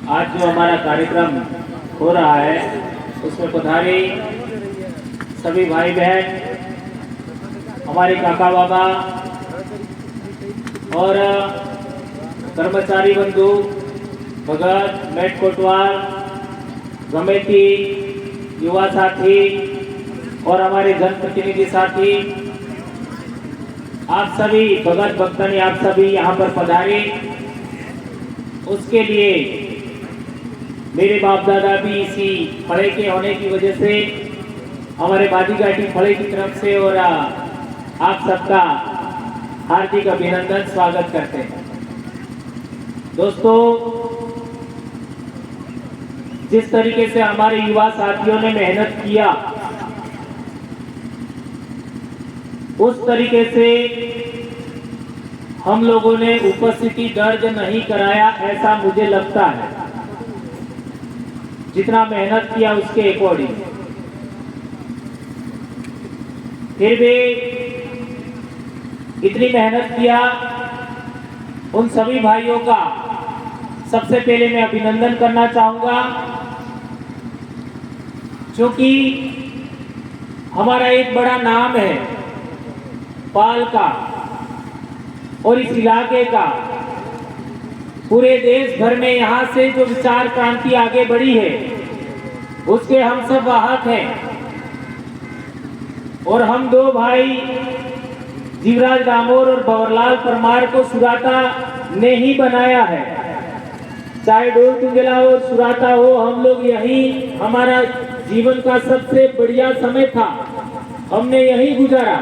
आज जो हमारा कार्यक्रम हो रहा है उसमें पधारे सभी भाई बहन, हमारे काका बाबा और कर्मचारी बंधु, भगत, मेट कोटवाल, गमेती, युवा साथी और हमारे जनप्रतिनिधि साथी, आप सभी भगत भक्तनी, आप सभी यहाँ पर पधारे। उसके लिए मेरे बाप दादा भी इसी फड़े के होने की वजह से, हमारे बादीघाटी फड़े की तरफ से और आप सबका हार्दिक अभिनंदन, स्वागत करते हैं। दोस्तों, जिस तरीके से हमारे युवा साथियों ने मेहनत किया, उस तरीके से हम लोगों ने उपस्थिति दर्ज नहीं कराया, ऐसा मुझे लगता है। जितना मेहनत किया उसके अकॉर्डिंग, फिर भी इतनी मेहनत किया उन सभी भाइयों का सबसे पहले मैं अभिनंदन करना चाहूंगा, क्योंकि हमारा एक बड़ा नाम है पाल का और इस इलाके का। पूरे देश भर में यहाँ से जो विचार क्रांति आगे बढ़ी है उसके हम सब वाहक हैं। और हम दो भाई जीवराज डामोर और भंवरलाल परमार को सुराता ने ही बनाया है। चाहे ढोल तुंगला हो, सुराता हो, हम लोग यही, हमारा जीवन का सबसे बढ़िया समय था, हमने यही गुजारा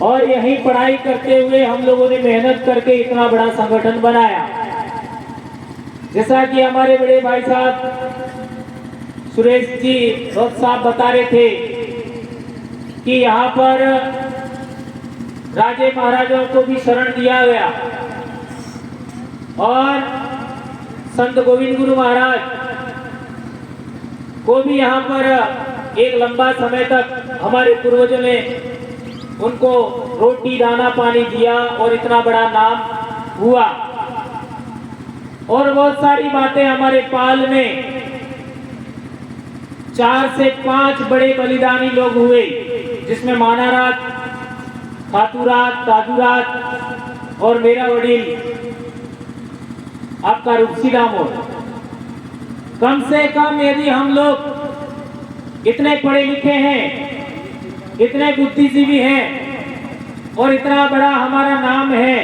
और यही पढ़ाई करते हुए हम लोगों ने मेहनत करके इतना बड़ा संगठन बनाया। जैसा कि हमारे बड़े भाई साहब सुरेश जी साहब बता रहे थे कि यहाँ पर राजे महाराजाओं को भी शरण दिया गया और संत गोविंद गुरु महाराज को भी यहाँ पर एक लंबा समय तक हमारे पूर्वजों ने उनको रोटी दाना पानी दिया और इतना बड़ा नाम हुआ। और बहुत सारी बातें हमारे पाल में 4 से 5 बड़े बलिदानी लोग हुए, जिसमें मानारात, खातूरात, ताजूरात और मेरा वडील आपका रूपसी दामोर। कम से कम यदि हम लोग इतने पढ़े लिखे हैं, इतने बुद्धिजीवी हैं और इतना बड़ा हमारा नाम है,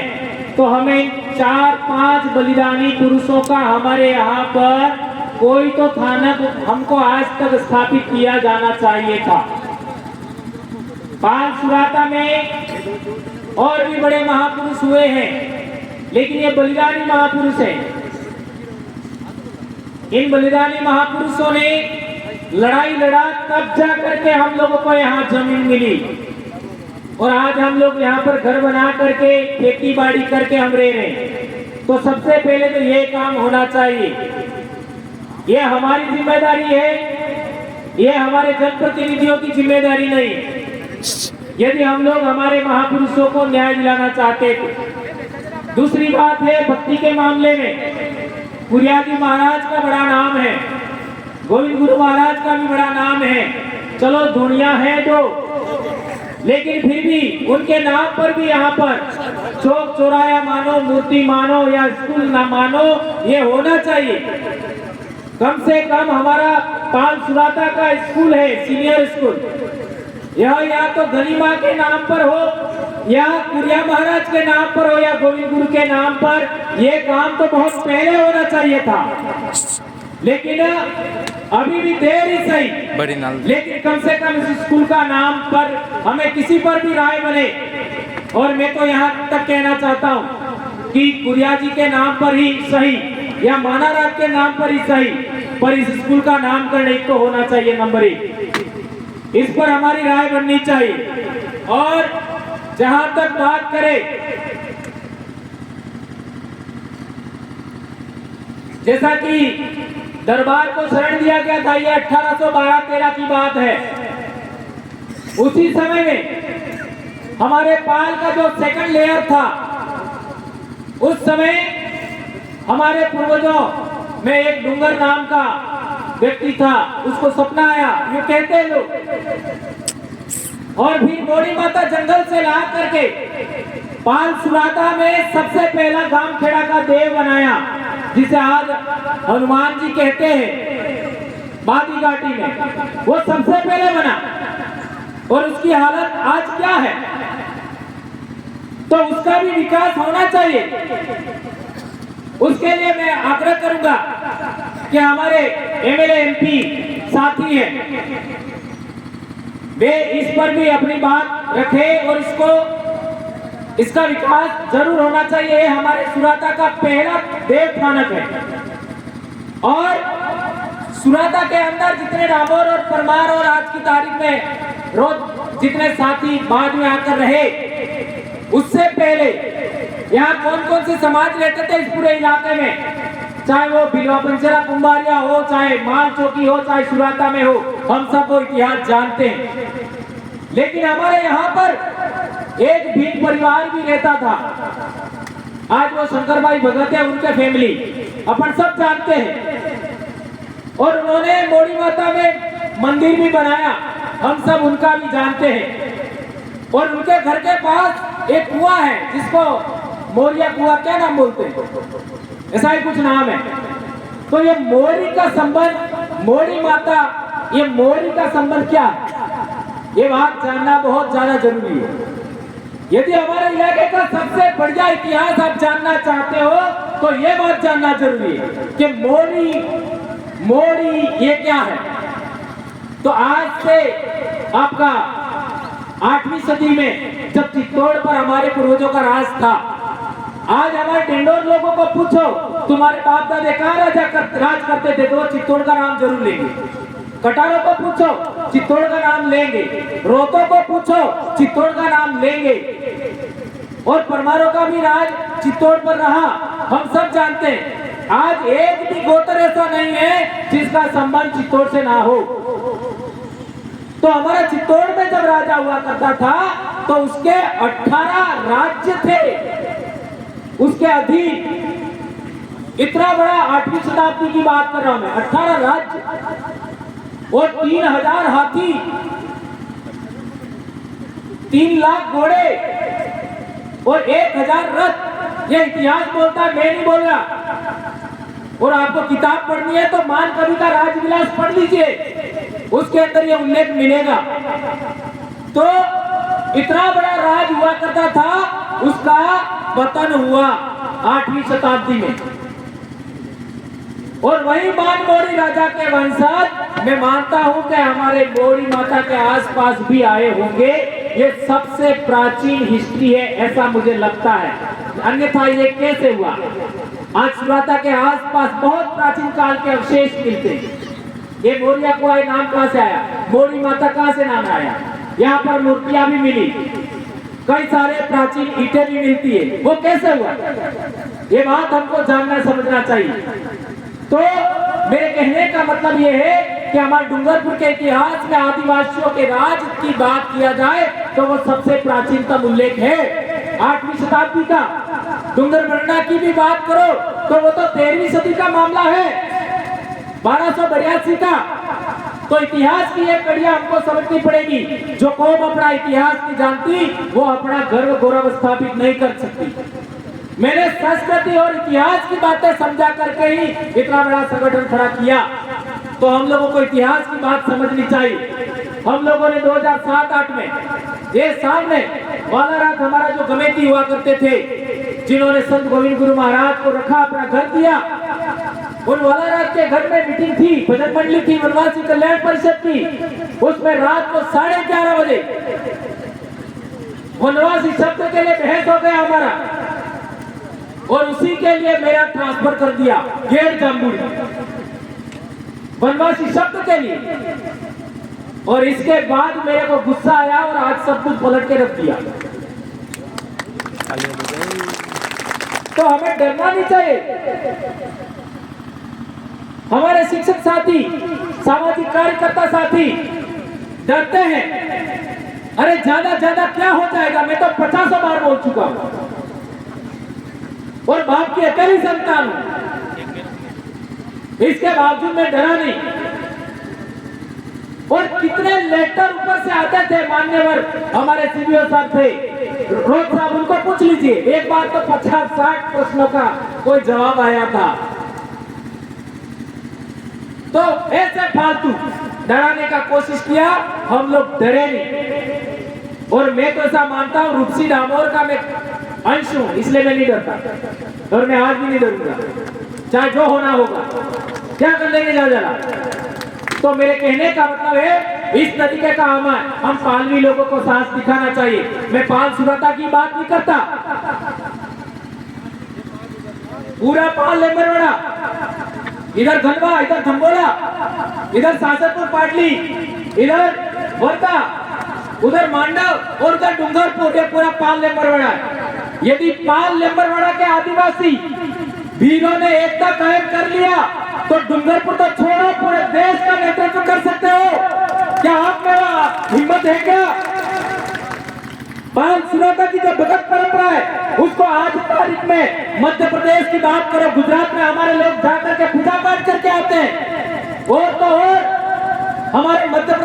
तो हमें 4-5 बलिदानी पुरुषों का हमारे यहाँ पर कोई तो थानक हमको आज तक स्थापित किया जाना चाहिए था। पाल सुराता में और भी बड़े महापुरुष हुए हैं, लेकिन ये बलिदानी महापुरुष हैं। इन बलिदानी महापुरुषों ने लड़ाई लड़ा, कब्जा करके हम लोगों को यहाँ जमीन मिली और आज हम लोग यहाँ पर घर बना करके खेती बाड़ी करके हम रह रहे हैं। तो सबसे पहले तो ये काम होना चाहिए, ये हमारी जिम्मेदारी है, ये हमारे जनप्रतिनिधियों की जिम्मेदारी नहीं। यदि हम लोग हमारे महापुरुषों को न्याय दिलाना चाहते थे। दूसरी बात है, भक्ति के मामले में कुरियाजी महाराज का बड़ा नाम है, गोविंद गुरु महाराज का भी बड़ा नाम है। चलो दुनिया है जो, लेकिन फिर भी उनके नाम पर भी यहाँ पर चौक चौराया मानो, मूर्ति मानो या स्कूल ना मानो, ये होना चाहिए। कम से कम हमारा पाल सुराता का स्कूल है, सीनियर स्कूल, यह या तो गनीमा के नाम पर हो या कुरिया महाराज के नाम पर हो या गोविंद गुरु के नाम पर। ये काम तो बहुत पहले होना चाहिए था, लेकिन अभी भी देर ही सही, लेकिन कम से कम इस स्कूल का नाम पर हमें किसी पर भी राय बने। और मैं तो यहाँ तक कहना चाहता हूँ कि कुरिया जी के नाम पर ही सही या मानारात के नाम पर ही सही, पर इस स्कूल का नामकरण एक तो होना चाहिए, नंबर 1। इस पर हमारी राय बननी चाहिए। और जहां तक बात करें, जैसा कि दरबार को शरण दिया गया था, ये 1812-13 की बात है। उसी समय में हमारे पाल का जो सेकंड लेयर था, उस समय हमारे पूर्वजों में एक डूंगर नाम का व्यक्ति था, उसको सपना आया, ये कहते हैं लोग, और फिर मोड़ी माता जंगल से ला करके पाल सुराता में सबसे पहला गांव खेड़ा का देव बनाया, जिसे आज हनुमान जी कहते हैं बादी घाटी में, वो सबसे पहले बना। और उसकी हालत आज क्या है, तो उसका भी विकास होना चाहिए। उसके लिए मैं आग्रह करूंगा कि हमारे एमएलए एमपी साथी हैं, वे इस पर भी अपनी बात रखें और इसका विकास जरूर होना चाहिए। ये हमारे सुराता का पहला देव स्थानक है, और सुराता के अंदर जितने डामोर और परमार और आज की तारीख में रोज जितने साथी बाद में आकर रहे, उससे पहले यहाँ कौन कौन से समाज रहते थे इस पूरे इलाके में, चाहे वो बिलवा पंचरा कुंभारिया हो, चाहे माल चौकी हो, चाहे सुराता में हो, हम सब वो इतिहास जानते हैं। लेकिन हमारे यहाँ पर एक भील परिवार भी रहता था, आज वो शंकर भाई भगत है, उनके फैमिली अपन सब जानते हैं, और उन्होंने मोड़ी माता में मंदिर भी बनाया, हम सब उनका भी जानते हैं। और उनके घर के पास एक कुआं है जिसको मोरिया कुआं, क्या नाम बोलते हैं, ऐसा ही कुछ नाम है। तो ये मोरी का संबंध, मोड़ी माता, ये मोरी का संबंध क्या है, ये बात जानना बहुत ज्यादा जरूरी है। यदि हमारे इलाके का सबसे बढ़िया इतिहास आप जानना चाहते हो तो ये बात जानना जरूरी है कि मोरी ये क्या है। तो आज से आपका 8वीं सदी में जब चित्तौड़ पर हमारे पूर्वजों का राज था, आज हमारे टेंडोर लोगों को पूछो तुम्हारे बाप दादे कहाँ राज करते थे, तो वो चित्तौड़ का नाम जरूर लेंगे। कटारों को पूछो चित्तौड़ का नाम लेंगे, रोतों को पूछो चित्तौड़ का नाम लेंगे, और परमारों का भी राज चित्तौड़ पर रहा, हम सब जानते हैं। आज एक भी गोत्र ऐसा नहीं है जिसका संबंध चित्तौड़ से ना हो। तो हमारा चित्तौड़ में जब राजा हुआ करता था तो उसके 18 राज्य थे उसके अधीन। इतना बड़ा 8वीं शताब्दी की बात कर रहा हूं मैं, 18 राज्य और 3000 हाथी, 3 लाख घोड़े और 1000 रथ। ये इतिहास बोलता है, मैं नहीं बोल रहा। और आपको किताब पढ़नी है तो मान कवि का राजविलास पढ़ लीजिए, उसके अंदर ये उल्लेख मिलेगा। तो इतना बड़ा राज हुआ करता था, उसका पतन हुआ 8वीं शताब्दी में। और वही मान मोरी राजा के वंशज मैं मानता हूं कि हमारे मोरी माता के आसपास भी आए होंगे। ये सबसे प्राचीन हिस्ट्री है, ऐसा मुझे लगता है, अन्यथा ये कैसे हुआ। आज सुराता के आसपास बहुत प्राचीन काल के अवशेष मिलते हैं। ये मोरिया कुआं नाम कहां से आया, मोरी माता कहां से नाम आया, यहाँ पर मूर्तियां भी मिली, कई सारे प्राचीन ईंटें भी मिलती है, वो कैसे हुआ, ये बात हमको जानना समझना चाहिए। तो मेरे कहने का मतलब ये है कि हमारे डूंगरपुर के इतिहास में आदिवासियों के राज की बात किया जाए तो वो सबसे प्राचीनतम उल्लेख है 8वीं शताब्दी का। डूंगरबरना की भी बात करो तो वो तो 13वीं सदी का मामला है, 1282 का। तो इतिहास की एक कड़ियां हमको समझनी पड़ेगी। जो कौम अपना इतिहास नहीं जानती वो अपना गर्व गौरव स्थापित नहीं कर सकती। मैंने संस्कृति और इतिहास की बातें समझा करके ही इतना बड़ा संगठन खड़ा किया। तो हम लोगों को इतिहास की बात समझनी चाहिए। हम लोगों ने 2007-8 में ये सामने वालारात हमारा जो कमेटी हुआ करते थे, जिन्होंने संत गोविंद गुरु महाराज को रखा, अपना घर दिया, उन वालारात के घर में मीटिंग थी, भजन मंडली थी, वनवासी कल्याण परिषद की। उसमें रात को 11:30 बजे वनवासी शब्द के लिए बहस हो गया हमारा, और उसी के लिए मेरा ट्रांसफर कर दिया गेट जामुन वनवासी शब्द के लिए। और इसके बाद मेरे को गुस्सा आया और आज सब कुछ पलट के रख दिया। तो हमें डरना नहीं चाहिए। हमारे शिक्षक साथी, सामाजिक कार्यकर्ता साथी डरते हैं, अरे ज्यादा क्या हो जाएगा। मैं तो 50 बार बोल चुका हूं और बाप की अकेली संतान हूं। इसके बावजूद मैं डरा नहीं। और कितने लेटर ऊपर से आते थे, मान्यवर हमारे सीबीओ साहब थे, रोज साहब, उनको पूछ लीजिए, एक बार तो 50-60 प्रश्नों का कोई जवाब आया था। तो ऐसे फालतू डराने का कोशिश किया, हम लोग डरे नहीं। और मैं तो ऐसा मानता हूं रूपसी डामोर का मैं अंश हूं, इसलिए मैं नहीं डरता और मैं आज भी नहीं डरूंगा, चाहे जो होना होगा। क्या कर लेंगे जरा। तो मेरे कहने का मतलब है इस तरीके का हम पालवी लोगों को साहस दिखाना चाहिए। मैं पाल सुरता की बात नहीं करता, पूरा पाल लेम्बरवाड़ा, इधर धनवा, इधर थंबोला, इधर सासरपुर पाटली, इधर वर्धा, उधर मांडव और उधर डूंगरपुर, ये पूरा पाल लेम्बरवाड़ा है। यदि पाल लेम्बरवाड़ा के आदिवासी वीरों ने एकता कायम कर लिया तो डूंगरपुर तो छोड़ो, पूरे देश का नेतृत्व कर सकते हो। क्या आप मेरा हिम्मत है क्या? पाल सुरता की जो भगत परंपरा है उसको आज तारीख में मध्य प्रदेश की बात करो, गुजरात में हमारे लोग जाकर के पूजा पाठ करके आते हैं। और तो और हमारे मध्य